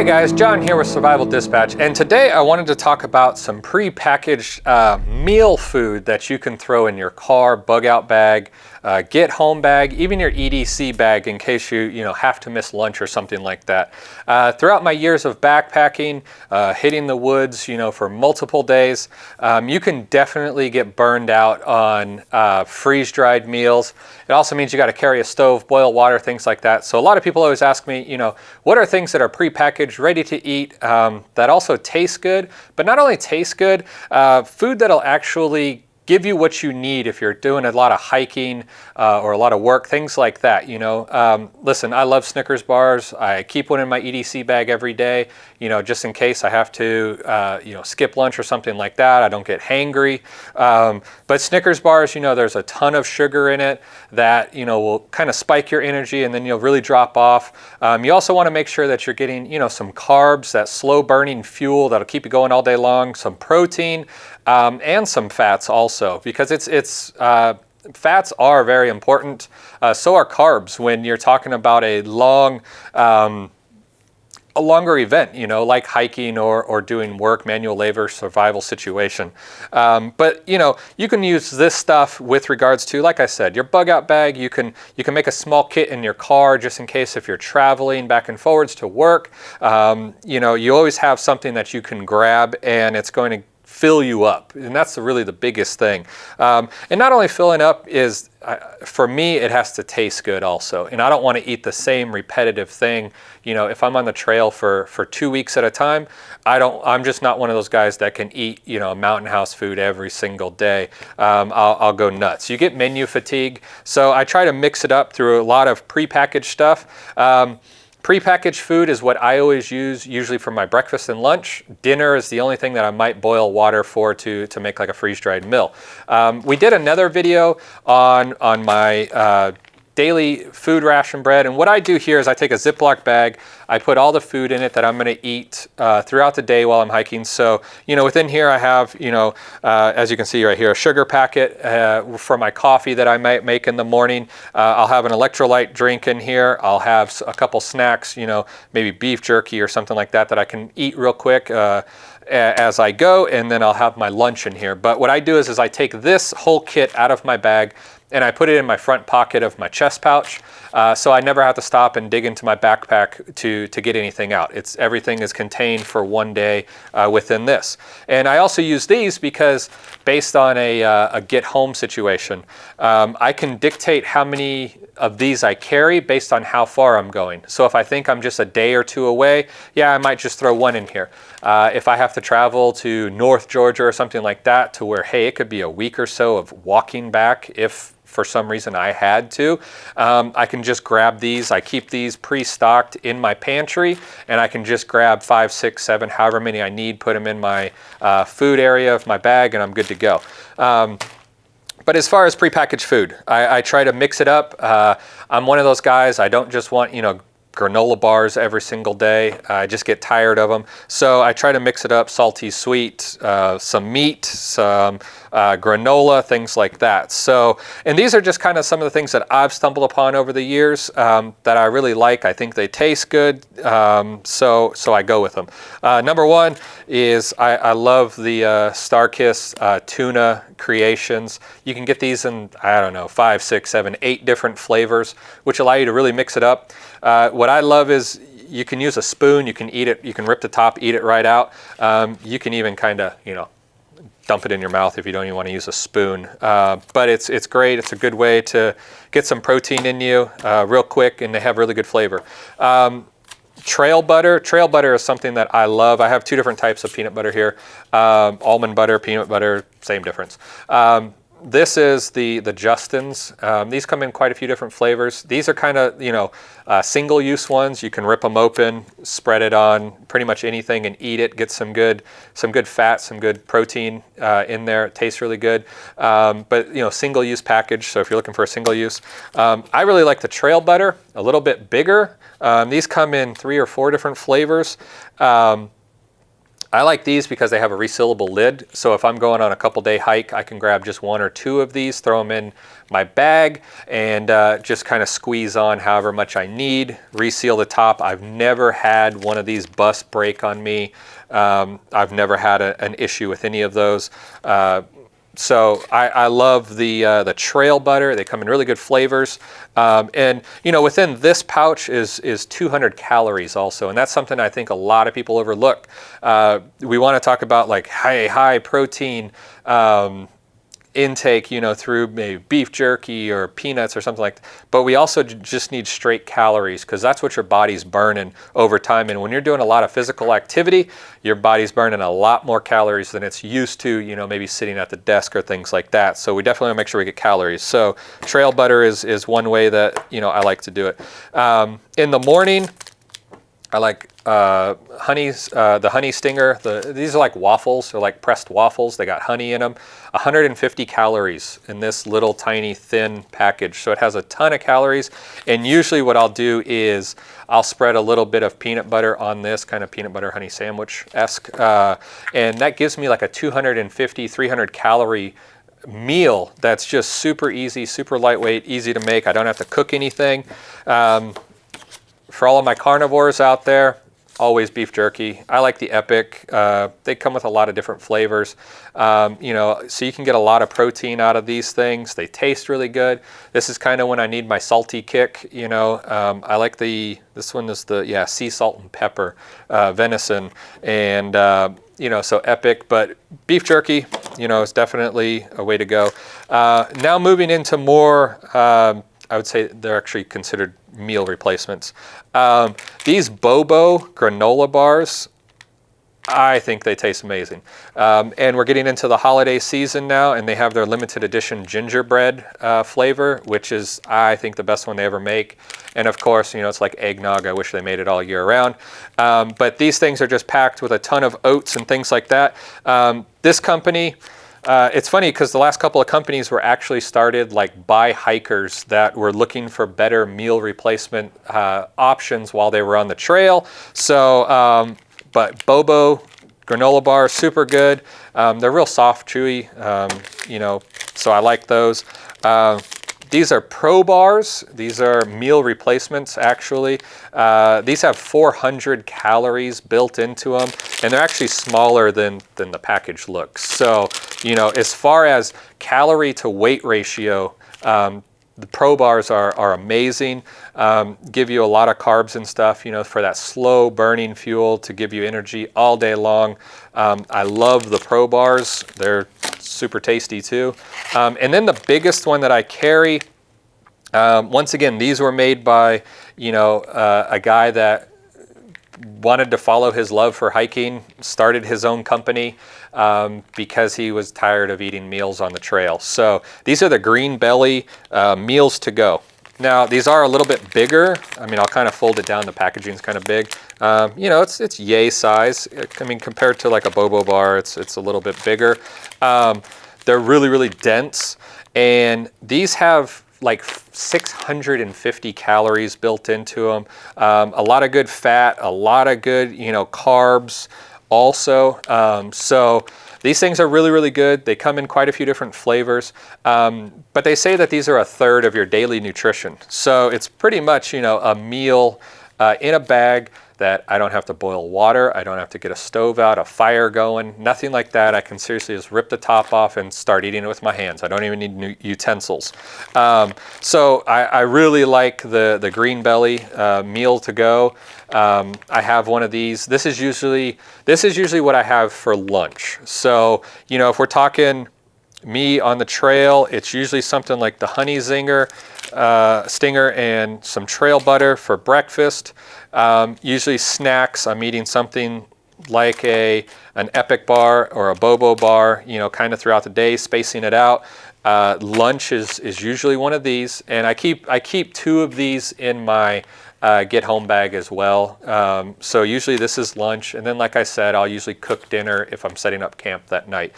guys, John here with Survival Dispatch, and today I wanted to talk about some pre-packaged meal food that you can throw in your car, bug out bag, get home bag, even your EDC bag in case you have to miss lunch or something like that. Throughout my years of backpacking, hitting the woods, for multiple days, you can definitely get burned out on freeze-dried meals. It also means you got to carry a stove, boil water, things like that. So a lot of people always ask me, what are things that are pre-packaged, ready to eat, that also taste good, but not only taste good, food that'll actually give you what you need if you're doing a lot of hiking or a lot of work, things like that. Listen, I love Snickers bars. I keep one in my EDC bag every day, just in case I have to, skip lunch or something like that. I don't get hangry. But Snickers bars, there's a ton of sugar in it that, will kind of spike your energy and then you'll really drop off. You also want to make sure that you're getting, some carbs, that slow burning fuel that'll keep you going all day long, some protein, and some fats also, because fats are very important. So are carbs when you're talking about a longer event, like hiking or doing work, manual labor, survival situation. But you can use this stuff with regards to, like I said, your bug out bag. You can make a small kit in your car just in case if you're traveling back and forwards to work. You always have something that you can grab and it's going to fill you up, and that's really the biggest thing. And not only filling up is, for me, it has to taste good also, and I don't want to eat the same repetitive thing. If I'm on the trail for 2 weeks at a time, I'm just not one of those guys that can eat mountain house food every single day. I'll go nuts. You get menu fatigue, so I try to mix it up through a lot of prepackaged stuff. Prepackaged food is what I always use, usually for my breakfast and lunch. Dinner is the only thing that I might boil water for to make like a freeze-dried meal. We did another video on my daily food ration bread, and what I do here is I take a Ziploc bag, I put all the food in it that I'm going to eat throughout the day while I'm hiking. So within here I have as you can see right here, a sugar packet for my coffee that I might make in the morning. I'll have an electrolyte drink in here. I'll have a couple snacks, maybe beef jerky or something like that I can eat real quick as I go, and then I'll have my lunch in here. But what I do is I take this whole kit out of my bag and I put it in my front pocket of my chest pouch, so I never have to stop and dig into my backpack to get anything out. Everything is contained for one day within this. And I also use these because based on a get home situation, I can dictate how many of these I carry based on how far I'm going. So if I think I'm just a day or two away, I might just throw one in here. If I have to travel to North Georgia or something like that, to where, hey, it could be a week or so of walking back if for some reason I had to, I can just grab these. I keep these pre-stocked in my pantry, and I can just grab 5, 6, 7, however many I need, put them in my food area of my bag, and I'm good to go. But as far as prepackaged food, I try to mix it up. I'm one of those guys, I don't just want, granola bars every single day. I just get tired of them. So I try to mix it up, salty, sweet, some meat, some granola, things like that. So, and these are just kind of some of the things that I've stumbled upon over the years that I really like. I think they taste good, so I go with them. Number one is I love the Starkist Tuna creations. You can get these in, 5, 6, 7, 8 different flavors, which allow you to really mix it up. What I love is you can use a spoon, you can eat it, you can rip the top, eat it right out. You can even kind of, dump it in your mouth if you don't even want to use a spoon. But it's great. It's a good way to get some protein in you real quick, and they have really good flavor. Trail butter. Trail butter is something that I love. I have 2 different types of peanut butter here. Almond butter, peanut butter, same difference. This is the Justin's. These come in quite a few different flavors. These are kind of, single-use ones. You can rip them open, spread it on pretty much anything and eat it. Get some good fat, some good protein in there. It tastes really good. But, single-use package. So if you're looking for a single-use. I really like the trail butter, a little bit bigger. These come in 3 or 4 different flavors. I like these because they have a resealable lid. So if I'm going on a couple day hike, I can grab just 1 or 2 of these, throw them in my bag, and just kind of squeeze on however much I need, reseal the top. I've never had one of these bust break on me. I've never had an issue with any of those. So I love the trail butter. They come in really good flavors. And you know, within this pouch is 200 calories also. And that's something I think a lot of people overlook. We want to talk about like high protein intake, you know, through maybe beef jerky or peanuts or something like that. But we also just need straight calories, because that's what your body's burning over time. And when you're doing a lot of physical activity, your body's burning a lot more calories than it's used to, you know, maybe sitting at the desk or things like that. So we definitely want to make sure we get calories. So trail butter is one way that, you know, I like to do it. In the morning, I like the honey stinger. These are like waffles. They're like pressed waffles. They got honey in them. 150 calories in this little tiny thin package. So it has a ton of calories. And usually what I'll do is I'll spread a little bit of peanut butter on this, kind of peanut butter honey sandwich-esque. And that gives me like a 250, 300 calorie meal that's just super easy, super lightweight, easy to make. I don't have to cook anything. For all of my carnivores out there, always beef jerky. I like the Epic. They come with a lot of different flavors. You know, so you can get a lot of protein out of these things. They taste really good. This is kind of when I need my salty kick, you know. I like this one is the, sea salt and pepper venison. And, you know, so Epic, but beef jerky, you know, is definitely a way to go. Now moving into more, I would say they're actually considered meal replacements. These Bobo granola bars, I think they taste amazing. And we're getting into the holiday season now, and they have their limited edition gingerbread flavor, which is, I think, the best one they ever make. And of course, you know, it's like eggnog. I wish they made it all year round. But these things are just packed with a ton of oats and things like that. This company, it's funny because the last couple of companies were actually started like by hikers that were looking for better meal replacement options while they were on the trail. So, but Bobo granola bar, super good. They're real soft, chewy, you know, so I like those. These are Pro bars. These are meal replacements, actually. These have 400 calories built into them, and they're actually smaller than the package looks. So, you know, as far as calorie to weight ratio, the Pro bars are amazing. Give you a lot of carbs and stuff, you know, for that slow burning fuel to give you energy all day long. I love the Pro bars. They're super tasty too. And then the biggest one that I carry, once again, these were made by, you know, a guy that wanted to follow his love for hiking, started his own company because he was tired of eating meals on the trail. So these are the Green Belly meals to go. Now these are a little bit bigger. I mean, I'll kind of fold it down. The packaging is kind of big. You know, it's yay size. I mean, compared to like a Bobo bar, it's a little bit bigger. They're really, really dense, and these have like 650 calories built into them. A lot of good fat, a lot of good, you know, carbs also. So these things are really, really good. They come in quite a few different flavors, but they say that these are a third of your daily nutrition. So it's pretty much, you know, a meal in a bag that I don't have to boil water. I don't have to get a stove out, a fire going, nothing like that. I can seriously just rip the top off and start eating it with my hands. I don't even need new utensils. So I really like the Green Belly meal to go. I have one of these. This is usually what I have for lunch. So, you know, if we're talking me on the trail, it's usually something like the honey stinger and some trail butter for breakfast. Usually snacks, I'm eating something like an Epic bar or a Bobo bar, you know, kind of throughout the day, spacing it out. Lunch is usually one of these, and I keep 2 of these in my get home bag as well. So usually this is lunch, and then like I said, I'll usually cook dinner if I'm setting up camp that night.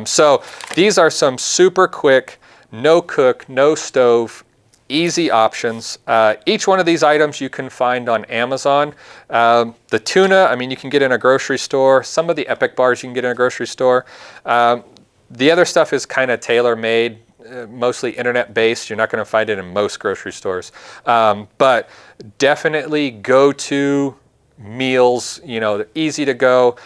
So these are some super quick, no cook, no stove, easy options. Each one of these items you can find on Amazon. The tuna, I mean, you can get in a grocery store. Some of the Epic bars you can get in a grocery store. The other stuff is kind of tailor-made, mostly internet-based. You're not going to find it in most grocery stores. But definitely go-to meals, you know, they're easy to go.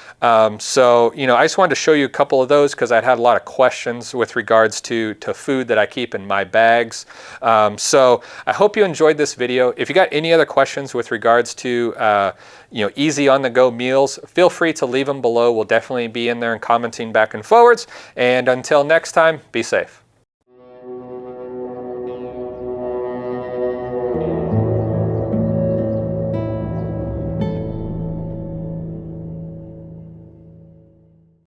So, you know, I just wanted to show you a couple of those because I'd had a lot of questions with regards to food that I keep in my bags. So I hope you enjoyed this video. If you got any other questions with regards to, you know, easy on the go meals, feel free to leave them below. We'll definitely be in there and commenting back and forwards. And until next time, be safe.